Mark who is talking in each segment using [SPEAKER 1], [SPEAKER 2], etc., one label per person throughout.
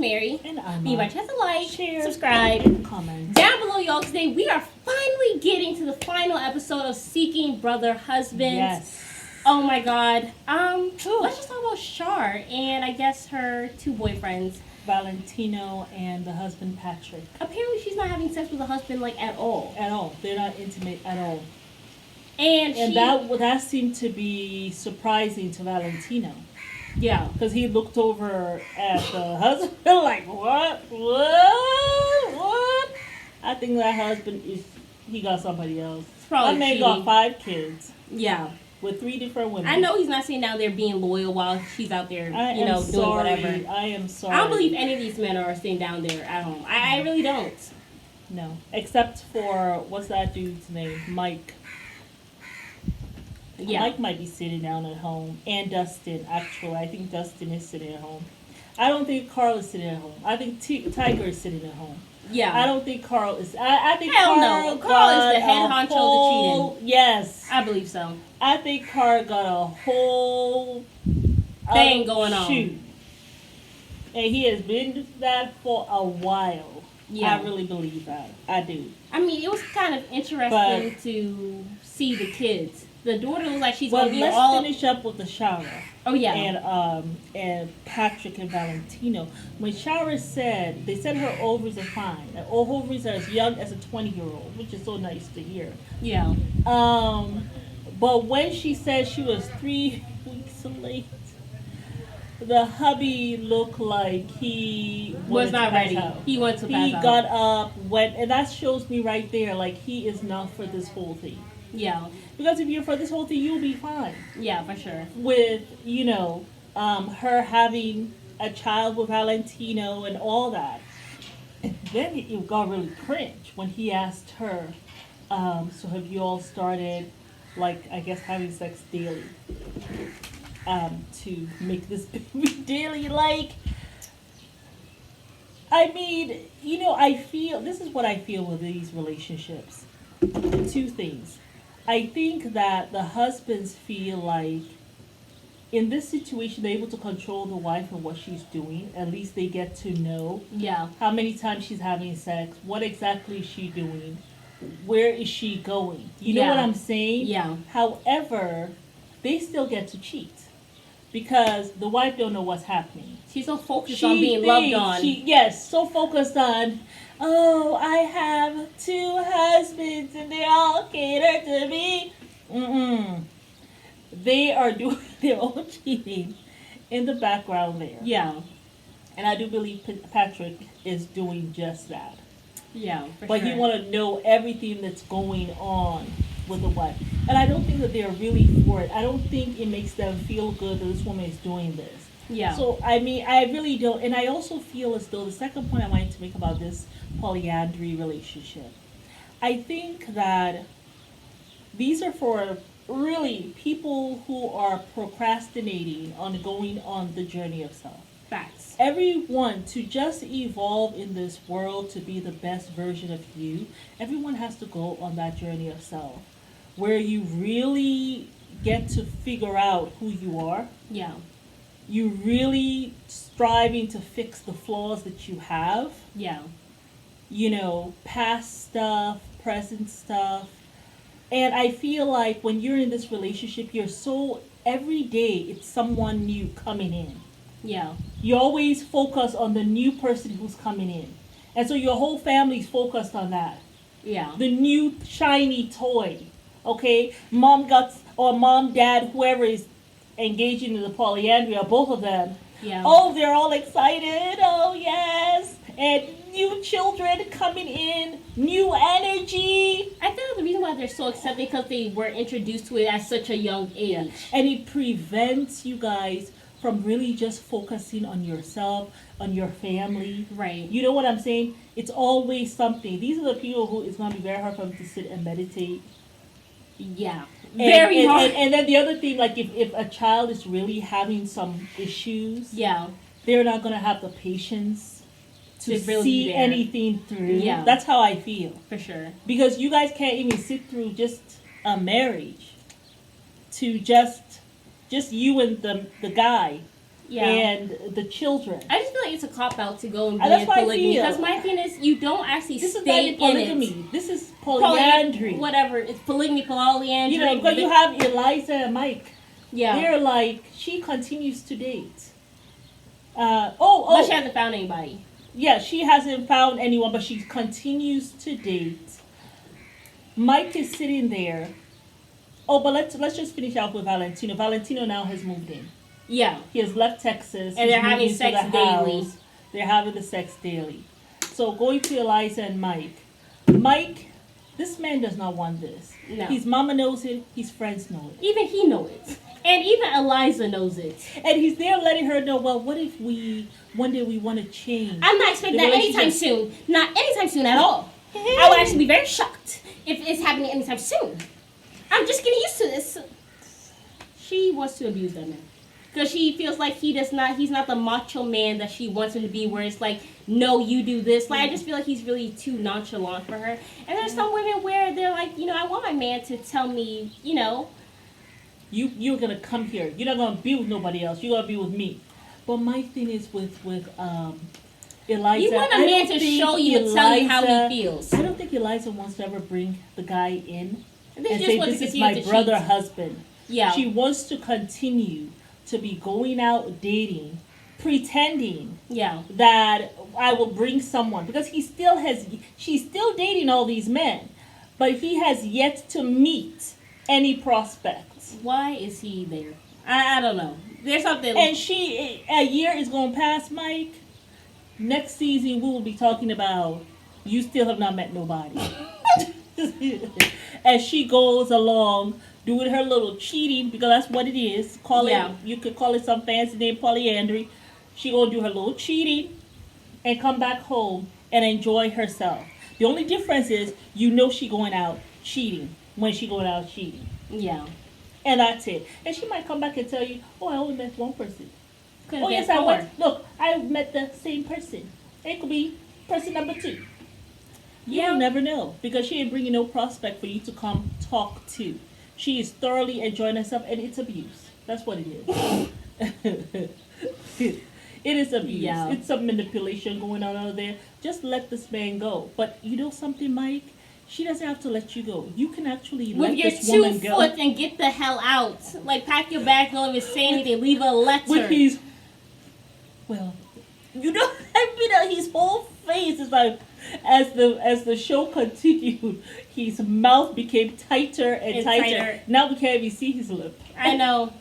[SPEAKER 1] Mary.
[SPEAKER 2] And I'm
[SPEAKER 1] Be my chance to like,
[SPEAKER 2] share,
[SPEAKER 1] subscribe,
[SPEAKER 2] and comment.
[SPEAKER 1] down below, y'all. Today we are finally getting to the final episode of Seeking Brother Husband.
[SPEAKER 2] Yes.
[SPEAKER 1] Oh my God. Let's just talk about Shar and I guess her two boyfriends.
[SPEAKER 2] Valentino and the husband Patrick.
[SPEAKER 1] Apparently, she's not having sex with the husband like at all.
[SPEAKER 2] At all. They're not intimate at all.
[SPEAKER 1] And
[SPEAKER 2] that seemed to be surprising to Valentino.
[SPEAKER 1] Yeah.
[SPEAKER 2] Because he looked over at the husband like, what? I think that husband he got somebody else.
[SPEAKER 1] Probably
[SPEAKER 2] that man got 5 kids.
[SPEAKER 1] Yeah.
[SPEAKER 2] With 3 different women.
[SPEAKER 1] I know he's not sitting down there being loyal while she's out there, doing whatever.
[SPEAKER 2] I am sorry.
[SPEAKER 1] I don't believe any of these men are sitting down there at home. I really don't.
[SPEAKER 2] No. Except for, what's that dude's name? Mike.
[SPEAKER 1] Yeah.
[SPEAKER 2] Mike might be sitting down at home. And Dustin, actually. I think Dustin is sitting at home. I don't think Carl is sitting at home. I think Tiger is sitting at home.
[SPEAKER 1] Yeah.
[SPEAKER 2] I don't think Carl is. I think
[SPEAKER 1] Hell
[SPEAKER 2] Carl
[SPEAKER 1] no. Carl is the head honcho to cheating.
[SPEAKER 2] Yes.
[SPEAKER 1] I believe so.
[SPEAKER 2] I think Carl got a whole
[SPEAKER 1] thing going on.
[SPEAKER 2] And he has been that for a while. Yeah. I really believe that. I do.
[SPEAKER 1] I mean, it was kind of interesting to see the kids. The daughter was like she's going to be
[SPEAKER 2] let's
[SPEAKER 1] all...
[SPEAKER 2] finish up with the Shara.
[SPEAKER 1] Oh, yeah.
[SPEAKER 2] And Patrick and Valentino. When Shara said, they said her ovaries are fine. Her ovaries are as young as a 20-year-old, which is so nice to hear.
[SPEAKER 1] Yeah.
[SPEAKER 2] But when she said she was 3 weeks late, the hubby looked like he
[SPEAKER 1] was not ready. He went to pass out.
[SPEAKER 2] He got up, went, and that shows me right there, like, he is not for this whole thing.
[SPEAKER 1] Yeah.
[SPEAKER 2] Because if you're for this whole thing, you'll be fine.
[SPEAKER 1] Yeah, for sure.
[SPEAKER 2] With, her having a child with Valentino and all that. And then it got really cringe when he asked her, so have you all started, like, I guess having sex daily? To make this baby daily, like, I mean, I feel, this is what I feel with these relationships. 2 things. I think that the husbands feel like in this situation they're able to control the wife and what she's doing. At least they get to know how many times she's having sex, what exactly is she doing, where is she going. You know what I'm saying?
[SPEAKER 1] Yeah.
[SPEAKER 2] However, they still get to cheat because the wife don't know what's happening.
[SPEAKER 1] She's so focused on being loved on.
[SPEAKER 2] So focused on, oh, I have 2 husbands and they all cater to me. They are doing their own cheating in the background there.
[SPEAKER 1] Yeah.
[SPEAKER 2] And I do believe Patrick is doing just that.
[SPEAKER 1] Yeah,
[SPEAKER 2] but he want to know everything that's going on with the wife. And I don't think that they're really for it. I don't think it makes them feel good that this woman is doing this.
[SPEAKER 1] Yeah.
[SPEAKER 2] So, I mean, I really don't. And I also feel as though the second point I wanted to make about this polyandry relationship, I think that these are for really people who are procrastinating on going on the journey of self.
[SPEAKER 1] Facts.
[SPEAKER 2] Everyone, to just evolve in this world to be the best version of you, everyone has to go on that journey of self where you really get to figure out who you are.
[SPEAKER 1] Yeah.
[SPEAKER 2] You really striving to fix the flaws that you have.
[SPEAKER 1] Yeah.
[SPEAKER 2] Past stuff, present stuff. And I feel like when you're in this relationship, every day it's someone new coming in.
[SPEAKER 1] Yeah.
[SPEAKER 2] You always focus on the new person who's coming in. And so your whole family's focused on that.
[SPEAKER 1] Yeah.
[SPEAKER 2] The new shiny toy. Okay? Mom, dad, whoever is engaging in the polyandry, or both of them.
[SPEAKER 1] Yeah.
[SPEAKER 2] Oh, they're all excited. Oh, yes. And new children coming in. New energy.
[SPEAKER 1] I think the reason why they're so excited because they were introduced to it at such a young age.
[SPEAKER 2] Yeah. And it prevents you guys from really just focusing on yourself, on your family.
[SPEAKER 1] Right.
[SPEAKER 2] You know what I'm saying? It's always something. These are the people who it's going to be very hard for them to sit and meditate.
[SPEAKER 1] Yeah. Very hard.
[SPEAKER 2] And then the other thing, like if a child is really having some issues, they're not going to have the patience to really see anything through. Yeah. That's how I feel.
[SPEAKER 1] For sure.
[SPEAKER 2] Because you guys can't even sit through just a marriage to just you and the guy
[SPEAKER 1] Yeah.
[SPEAKER 2] and the children.
[SPEAKER 1] I just feel like it's a cop out to go and be
[SPEAKER 2] And that's
[SPEAKER 1] in
[SPEAKER 2] why I
[SPEAKER 1] polygamy,
[SPEAKER 2] feel.
[SPEAKER 1] because my thing is you don't actually
[SPEAKER 2] This is
[SPEAKER 1] stay
[SPEAKER 2] not
[SPEAKER 1] in it.
[SPEAKER 2] polygamy. This is polyandry.
[SPEAKER 1] Whatever, it's polygamy, polyandry.
[SPEAKER 2] You know, because you have Eliza and Mike.
[SPEAKER 1] Yeah.
[SPEAKER 2] They're like, she continues to date.
[SPEAKER 1] But she hasn't found anybody.
[SPEAKER 2] Yeah, she hasn't found anyone, but she continues to date. Mike is sitting there. Oh, but let's just finish off with Valentino. Valentino now has moved in.
[SPEAKER 1] Yeah.
[SPEAKER 2] He has left Texas.
[SPEAKER 1] And they're
[SPEAKER 2] He's
[SPEAKER 1] having
[SPEAKER 2] moved
[SPEAKER 1] sex
[SPEAKER 2] into the
[SPEAKER 1] daily.
[SPEAKER 2] house. They're having the sex daily. So going to Eliza and Mike. Mike, this man does not want this.
[SPEAKER 1] No.
[SPEAKER 2] His mama knows it. His friends know it.
[SPEAKER 1] Even he knows it. And even Eliza knows it.
[SPEAKER 2] And he's there letting her know, well, what if one day we want to change?
[SPEAKER 1] I'm not expecting
[SPEAKER 2] the
[SPEAKER 1] that anytime
[SPEAKER 2] relationship?
[SPEAKER 1] soon. Not anytime soon at all. I would actually be very shocked if it's happening anytime soon. I'm just getting used to this. She wants to abuse that man. Because she feels like he's not the macho man that she wants him to be, where it's like, no, you do this. Like, I just feel like he's really too nonchalant for her. And there's some women where they're like, I want my man to tell me,
[SPEAKER 2] You're gonna come here. You're not gonna be with nobody else. You're gonna be with me. But my thing is with Eliza.
[SPEAKER 1] You want a man to show you and tell you how he feels.
[SPEAKER 2] I don't think Eliza wants to ever bring the guy in
[SPEAKER 1] And
[SPEAKER 2] and
[SPEAKER 1] she
[SPEAKER 2] say,
[SPEAKER 1] just wants
[SPEAKER 2] this
[SPEAKER 1] to
[SPEAKER 2] is
[SPEAKER 1] continue
[SPEAKER 2] my
[SPEAKER 1] to
[SPEAKER 2] brother
[SPEAKER 1] cheat.
[SPEAKER 2] husband.
[SPEAKER 1] Yeah.
[SPEAKER 2] She wants to continue to be going out dating, pretending
[SPEAKER 1] Yeah.
[SPEAKER 2] that I will bring someone, because she's still dating all these men, but he has yet to meet any prospects.
[SPEAKER 1] Why is he there? I don't know. There's something.
[SPEAKER 2] And a year is going to pass, Mike. Next season, we will be talking about you still have not met nobody. As she goes along doing her little cheating, because that's what it is. You could call it some fancy name, polyandry. She gonna do her little cheating and come back home and enjoy herself. The only difference is she going out cheating when she going out cheating.
[SPEAKER 1] Yeah.
[SPEAKER 2] And that's it. And she might come back and tell you, oh, I only met one person.
[SPEAKER 1] Could've
[SPEAKER 2] Oh,
[SPEAKER 1] been
[SPEAKER 2] yes, I
[SPEAKER 1] four.
[SPEAKER 2] went. Look, I met the same person. It could be person number 2. You'll never know, because she ain't bringing no prospect for you to come talk to. She is thoroughly enjoying herself, and it's abuse. That's what it is. It is abuse.
[SPEAKER 1] Yeah.
[SPEAKER 2] It's some manipulation going on out there. Just let this man go. But you know something, Mike? She doesn't have to let you go. You can actually
[SPEAKER 1] With
[SPEAKER 2] let
[SPEAKER 1] your
[SPEAKER 2] this
[SPEAKER 1] 2
[SPEAKER 2] woman go.
[SPEAKER 1] foot and get the hell out. Like, pack your bag, don't even say anything. Leave a letter.
[SPEAKER 2] With his, his whole face is like, as the show continued, his mouth became tighter and tighter. Now we can't even see his lip.
[SPEAKER 1] I know.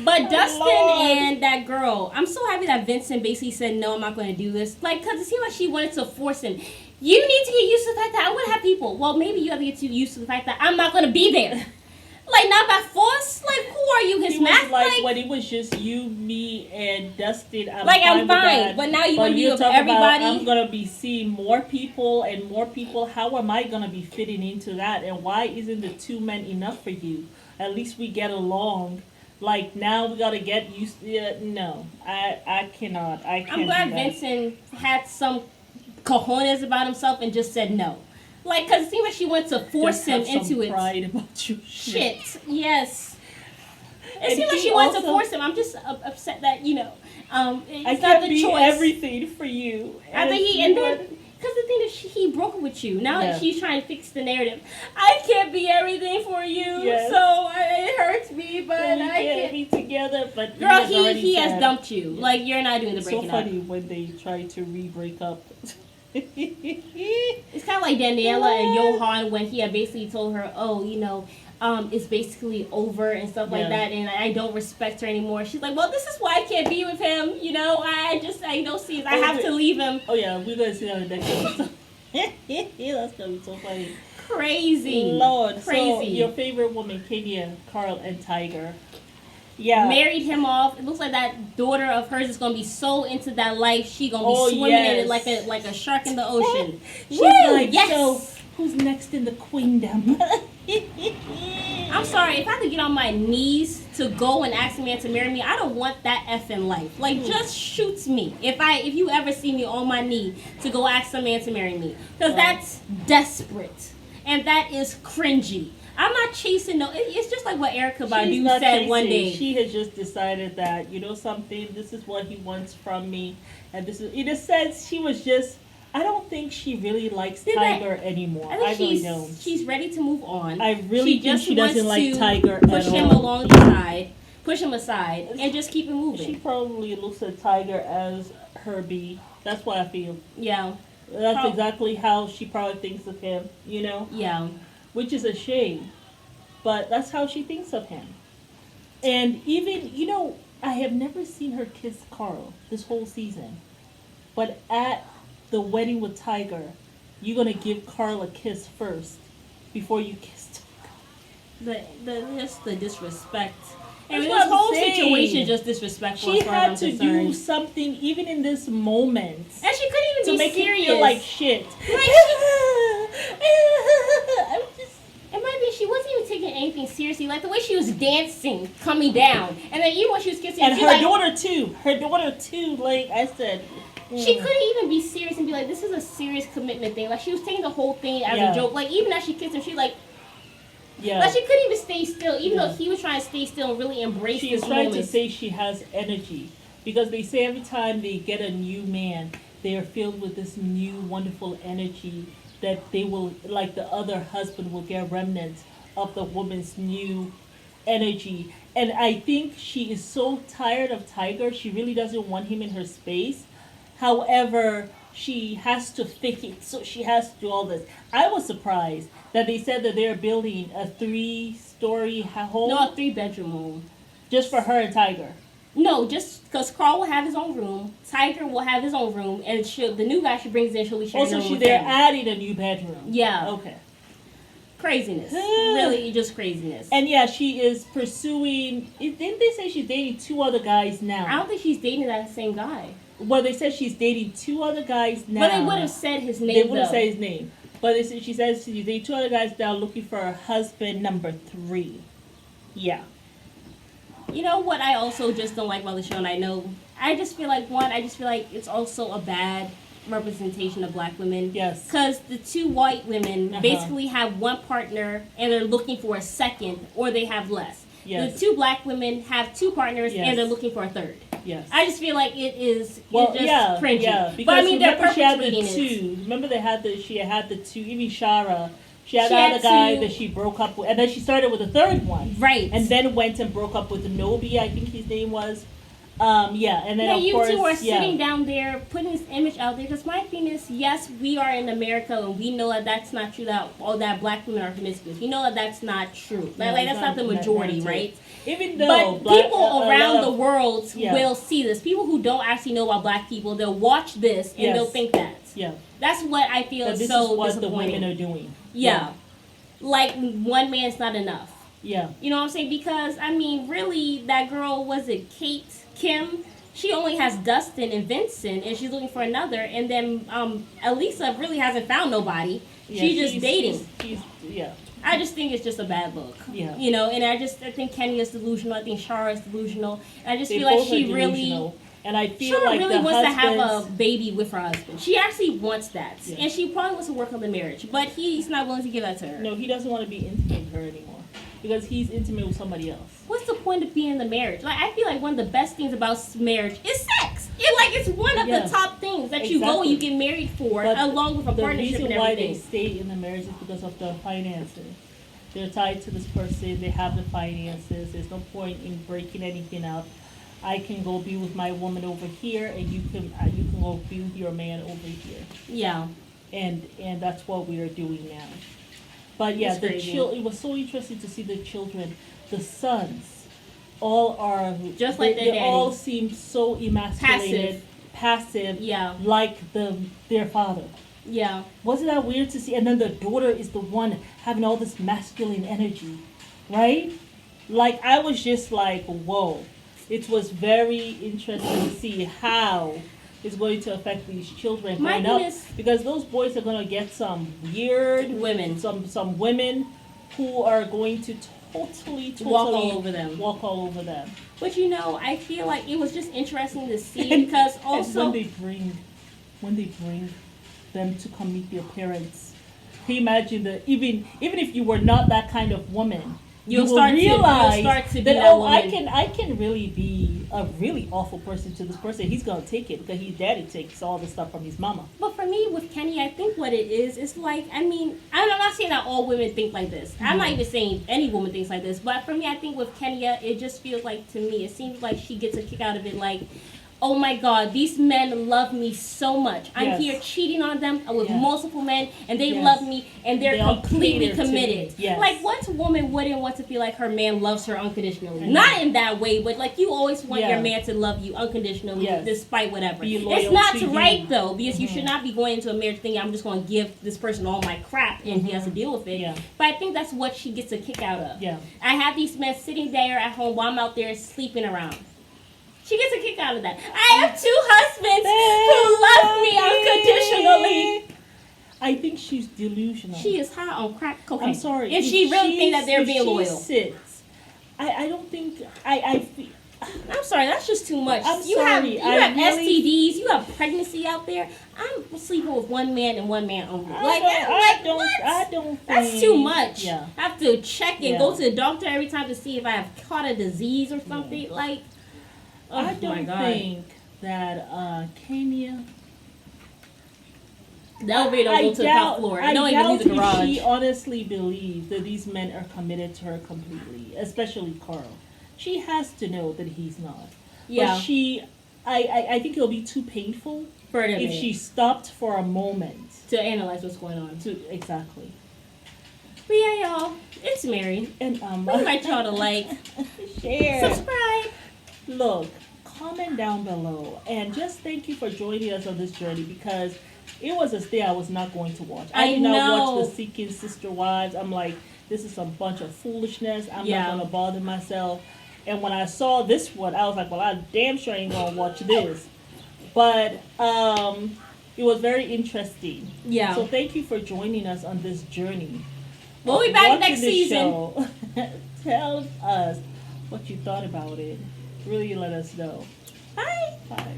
[SPEAKER 1] But Dustin
[SPEAKER 2] Lord.
[SPEAKER 1] and that girl, I'm so happy that Vincent basically said, no, I'm not going to do this. Like, because it seemed like she wanted to force him. You need to get used to the fact that I'm going to have people. Well, maybe you have to get used to the fact that I'm not going to be there. Like, not by force. Like, who are you, his
[SPEAKER 2] He was
[SPEAKER 1] math?
[SPEAKER 2] like, when it was just you, me, and Dustin, I'm
[SPEAKER 1] I'm
[SPEAKER 2] fine with that.
[SPEAKER 1] fine. But now you want to be
[SPEAKER 2] you're
[SPEAKER 1] with
[SPEAKER 2] talking
[SPEAKER 1] everybody.
[SPEAKER 2] about, I'm going to be seeing more people and more people. How am I going to be fitting into that? And why isn't the 2 men enough for you? At least we get along. Like, now we got to get used to it. No, I cannot. I can't.
[SPEAKER 1] I'm glad
[SPEAKER 2] do that.
[SPEAKER 1] Vincent had some cojones about himself and just said no. Like, because it seemed like she wanted to force
[SPEAKER 2] Just
[SPEAKER 1] him
[SPEAKER 2] have some
[SPEAKER 1] into it.
[SPEAKER 2] pride about your
[SPEAKER 1] Shit. Yes. It
[SPEAKER 2] And
[SPEAKER 1] seemed like
[SPEAKER 2] he
[SPEAKER 1] she wanted to
[SPEAKER 2] also-
[SPEAKER 1] force him. I'm just upset that, it's
[SPEAKER 2] I
[SPEAKER 1] not
[SPEAKER 2] can't
[SPEAKER 1] the
[SPEAKER 2] be
[SPEAKER 1] choice.
[SPEAKER 2] everything for you.
[SPEAKER 1] Because the thing is, he broke up with you. Now
[SPEAKER 2] Yeah.
[SPEAKER 1] she's trying to fix the narrative. I can't be everything for you,
[SPEAKER 2] Yes.
[SPEAKER 1] so it hurts me, but
[SPEAKER 2] we
[SPEAKER 1] I
[SPEAKER 2] can't
[SPEAKER 1] can't.
[SPEAKER 2] be together. But
[SPEAKER 1] Girl,
[SPEAKER 2] has already
[SPEAKER 1] he has
[SPEAKER 2] said-
[SPEAKER 1] dumped you. Like, you're not doing the
[SPEAKER 2] It's so
[SPEAKER 1] breaking up.
[SPEAKER 2] funny when they try to re-break up.
[SPEAKER 1] It's kind of like Daniela and Johan when he had basically told her, it's basically over and stuff like
[SPEAKER 2] Yeah.
[SPEAKER 1] that, and I don't respect her anymore. She's like, well, this is why I can't be with him. I don't see it. I have to leave him.
[SPEAKER 2] Oh yeah, we're gonna see that in the next episode. That's gonna be so funny.
[SPEAKER 1] Crazy.
[SPEAKER 2] Lord,
[SPEAKER 1] Crazy.
[SPEAKER 2] So your favorite woman, Kenya, Carl, and Tiger. Yeah.
[SPEAKER 1] Married him off. It looks like that daughter of hers is gonna be so into that life. She gonna be swimming in it like a shark in the ocean.
[SPEAKER 2] She's
[SPEAKER 1] Woo!
[SPEAKER 2] like,
[SPEAKER 1] Yes.
[SPEAKER 2] so who's next in the queendom?
[SPEAKER 1] I'm sorry, if I had to get on my knees to go and ask a man to marry me, I don't want that effing life. Like, just shoots me. If you ever see me on my knee to go ask a man to marry me. Because that's desperate. And that is cringy. I'm not chasing no. It's just like what Erica
[SPEAKER 2] She's
[SPEAKER 1] Badu
[SPEAKER 2] not
[SPEAKER 1] said
[SPEAKER 2] chasing.
[SPEAKER 1] one day.
[SPEAKER 2] She has just decided that, you know something, this is what he wants from me. And this is, in a sense, she was just, I don't think she really likes Tiger anymore.
[SPEAKER 1] I think
[SPEAKER 2] really don't.
[SPEAKER 1] She's ready to move on.
[SPEAKER 2] I really think she doesn't like Tiger
[SPEAKER 1] push
[SPEAKER 2] at
[SPEAKER 1] him
[SPEAKER 2] all.
[SPEAKER 1] along the side, push him aside, and just keep it moving.
[SPEAKER 2] She probably looks at Tiger as Herbie. That's what I feel.
[SPEAKER 1] Yeah.
[SPEAKER 2] That's exactly how she probably thinks of him, you know?
[SPEAKER 1] Yeah.
[SPEAKER 2] Which is a shame. But that's how she thinks of him. And even, you know, I have never seen her kiss Carl this whole season. But at the wedding with Tiger, you're going to give Carl a kiss first before you kiss Tiger.
[SPEAKER 1] Just the disrespect. I mean,
[SPEAKER 2] That's
[SPEAKER 1] this
[SPEAKER 2] what I'm
[SPEAKER 1] whole
[SPEAKER 2] saying.
[SPEAKER 1] situation is just disrespectful.
[SPEAKER 2] She
[SPEAKER 1] as far as
[SPEAKER 2] had
[SPEAKER 1] I'm
[SPEAKER 2] to
[SPEAKER 1] concerned.
[SPEAKER 2] do something even in this moment.
[SPEAKER 1] And she couldn't even
[SPEAKER 2] to
[SPEAKER 1] be
[SPEAKER 2] make
[SPEAKER 1] serious.
[SPEAKER 2] you feel like shit. I'm just,
[SPEAKER 1] it might be she wasn't even taking anything seriously. Like the way she was dancing, coming down, and then even when she was kissing,
[SPEAKER 2] and
[SPEAKER 1] she
[SPEAKER 2] her
[SPEAKER 1] like,
[SPEAKER 2] daughter too. Her daughter too. Like I said,
[SPEAKER 1] she couldn't even be serious and be like, "This is a serious commitment thing." Like she was taking the whole thing as
[SPEAKER 2] Yeah.
[SPEAKER 1] a joke. Like even as she kissed him, she like,
[SPEAKER 2] yeah.
[SPEAKER 1] like she couldn't even stay still. Even
[SPEAKER 2] Yeah.
[SPEAKER 1] though he was trying to stay still and really embrace
[SPEAKER 2] She
[SPEAKER 1] this
[SPEAKER 2] is trying
[SPEAKER 1] moment.
[SPEAKER 2] to say she has energy because they say every time they get a new man, they are filled with this new wonderful energy that they will, like the other husband, will get remnants of the woman's new energy. And I think she is so tired of Tiger, she really doesn't want him in her space. However, she has to fake it, so she has to do all this. I was surprised that they said that they're building a 3-story home.
[SPEAKER 1] No, a 3-bedroom home.
[SPEAKER 2] Just for her and Tiger.
[SPEAKER 1] No, just because Carl will have his own room, Tiger will have his own room, and the new guy she brings in, she'll be sharing a
[SPEAKER 2] Also,
[SPEAKER 1] room with
[SPEAKER 2] they're
[SPEAKER 1] him.
[SPEAKER 2] adding a new bedroom.
[SPEAKER 1] Yeah.
[SPEAKER 2] Okay.
[SPEAKER 1] Craziness. Really, just craziness.
[SPEAKER 2] And yeah, she is pursuing. Didn't they say she's dating 2 other guys now?
[SPEAKER 1] I don't think she's dating that same guy.
[SPEAKER 2] Well, they said she's dating 2 other guys now.
[SPEAKER 1] But they would have said his name.
[SPEAKER 2] They would have
[SPEAKER 1] though.
[SPEAKER 2] said his name. But she says she's dating 2 other guys now, looking for a husband number 3. Yeah.
[SPEAKER 1] You know what I also just don't like about the show, and I just feel like it's also a bad representation of black women.
[SPEAKER 2] Yes.
[SPEAKER 1] Because the 2 white women basically have one partner and they're looking for a second, or they have less.
[SPEAKER 2] Yes.
[SPEAKER 1] The 2 black women have 2 partners and they're looking for a third.
[SPEAKER 2] Yes.
[SPEAKER 1] I just feel like it's just cringy.
[SPEAKER 2] Yeah, because
[SPEAKER 1] but I mean, they're
[SPEAKER 2] remember she had the
[SPEAKER 1] perpetuating it.
[SPEAKER 2] 2. Remember she had the 2, even Shara. She had the guy that she broke up with, and then she started with a 3rd one.
[SPEAKER 1] Right.
[SPEAKER 2] And then went and broke up with Nobi, I think his name was. Yeah, and then
[SPEAKER 1] you
[SPEAKER 2] of course,
[SPEAKER 1] two are sitting down there putting this image out there, because my thing is, yes, we are in America and we know that that's not true, that all that black women are promiscuous. We know that that's not true.
[SPEAKER 2] No,
[SPEAKER 1] like that's not the majority, right?
[SPEAKER 2] Even though
[SPEAKER 1] but people around the world
[SPEAKER 2] Yeah.
[SPEAKER 1] will see this. People who don't actually know about black people, they'll watch this and they'll think that.
[SPEAKER 2] Yeah.
[SPEAKER 1] That's what I feel
[SPEAKER 2] That
[SPEAKER 1] is
[SPEAKER 2] this
[SPEAKER 1] so
[SPEAKER 2] is what
[SPEAKER 1] disappointing.
[SPEAKER 2] the women are doing.
[SPEAKER 1] Yeah. Like, one man's not enough.
[SPEAKER 2] Yeah.
[SPEAKER 1] You know what I'm saying? Because, I mean, really, that girl, was it Kim? She only has Dustin and Vincent, and she's looking for another. And then Elisa really hasn't found nobody.
[SPEAKER 2] Yeah,
[SPEAKER 1] she's just dating.
[SPEAKER 2] Yeah.
[SPEAKER 1] I just think it's just a bad look.
[SPEAKER 2] Yeah.
[SPEAKER 1] You know, and I think Kenny is delusional. I think Shara is delusional. And I just
[SPEAKER 2] They
[SPEAKER 1] feel like
[SPEAKER 2] both
[SPEAKER 1] she
[SPEAKER 2] are
[SPEAKER 1] really...
[SPEAKER 2] delusional. And I feel
[SPEAKER 1] Shara
[SPEAKER 2] like
[SPEAKER 1] really
[SPEAKER 2] the
[SPEAKER 1] wants to have
[SPEAKER 2] husbands-
[SPEAKER 1] a baby with her husband. She actually wants that.
[SPEAKER 2] Yeah.
[SPEAKER 1] And she probably wants to work on the marriage. But he's not willing to give that to her.
[SPEAKER 2] No, he doesn't want to be intimate with her anymore. Because he's intimate with somebody else.
[SPEAKER 1] What's the point of being in the marriage? Like, I feel like one of the best things about marriage is sex. It's one of the top things that you go and you get married for,
[SPEAKER 2] But
[SPEAKER 1] along with a partnership
[SPEAKER 2] the reason
[SPEAKER 1] and
[SPEAKER 2] why
[SPEAKER 1] everything.
[SPEAKER 2] they stay in the marriage is because of the finances. They're tied to this person. They have the finances. There's no point in breaking anything up. I can go be with my woman over here, and you can go be with your man over here.
[SPEAKER 1] Yeah.
[SPEAKER 2] And that's what we are doing now. But yeah, it was so interesting to see the children, the sons, all are
[SPEAKER 1] just like their
[SPEAKER 2] they
[SPEAKER 1] daddy.
[SPEAKER 2] all seem so emasculated, passive,
[SPEAKER 1] yeah,
[SPEAKER 2] like their father.
[SPEAKER 1] Yeah.
[SPEAKER 2] Wasn't that weird to see? And then the daughter is the one having all this masculine energy, right? Like, I was just like, whoa. It was very interesting to see how it's going to affect these children growing up, because those boys are going to get some weird
[SPEAKER 1] women,
[SPEAKER 2] some women who are going to totally
[SPEAKER 1] walk all over them. But you know, I feel like it was just interesting to see, because also
[SPEAKER 2] when they bring them to come meet their parents, Can you imagine that even if you were not that kind of woman,
[SPEAKER 1] You'll
[SPEAKER 2] will
[SPEAKER 1] start to be that woman.
[SPEAKER 2] I can really be a really awful person to this person. He's gonna take it because his daddy takes all the stuff from his mama.
[SPEAKER 1] But for me, with Kenny, I think what it is like, I mean, I'm not saying that all women think like this. I'm not even saying any woman thinks like this. But for me, I think with Kenya, it just feels like, to me, it seems like she gets a kick out of it, like, oh my God, these men love me so much. I'm here cheating on them with multiple men, and they love me, and they're completely committed. Like, what woman wouldn't want to feel like her man loves her unconditionally? Not in that way, but like, you always want your man to love you unconditionally, despite whatever. It's not right, though, because you should not be going into a marriage thinking, I'm just going to give this person all my crap, and he has to deal with it. But I think that's what she gets a kick out of. I have these men sitting there at home while I'm out there sleeping around. She gets a kick out of that. I have 2 husbands who love me unconditionally.
[SPEAKER 2] I think she's delusional.
[SPEAKER 1] She is high on crack cocaine.
[SPEAKER 2] I'm sorry.
[SPEAKER 1] If she really thinks that they're being loyal.
[SPEAKER 2] I don't think... I'm
[SPEAKER 1] sorry, that's just too much. You have STDs, you have pregnancy out there. I'm sleeping with one man and one man only. I don't think... That's too much. I have to check and go to the doctor every time to see if I have caught a disease or something. Like...
[SPEAKER 2] I don't think that Kenya.
[SPEAKER 1] The elevator don't go to the top floor. I don't even leave the garage.
[SPEAKER 2] She honestly believes that these men are committed to her completely, especially Carl. She has to know that he's not. But I think it'll be too painful
[SPEAKER 1] for her
[SPEAKER 2] if she stopped for a moment
[SPEAKER 1] to analyze what's going on.
[SPEAKER 2] Exactly.
[SPEAKER 1] But yeah, y'all, it's Mary, and we invite y'all to like,
[SPEAKER 2] share,
[SPEAKER 1] subscribe.
[SPEAKER 2] Look, comment down below, and just thank you for joining us on this journey, because it was a stay I was not going to watch. I did not watch the Seeking Sister Wives. I'm like, this is some bunch of foolishness. I'm not going to bother myself. And when I saw this one, I was like, well, I damn sure ain't going to watch this. But it was very interesting. Yeah. So thank you for joining us on this journey.
[SPEAKER 1] We'll be back next season.
[SPEAKER 2] Tell us what you thought about it. Really let us know.
[SPEAKER 1] Bye.
[SPEAKER 2] Bye.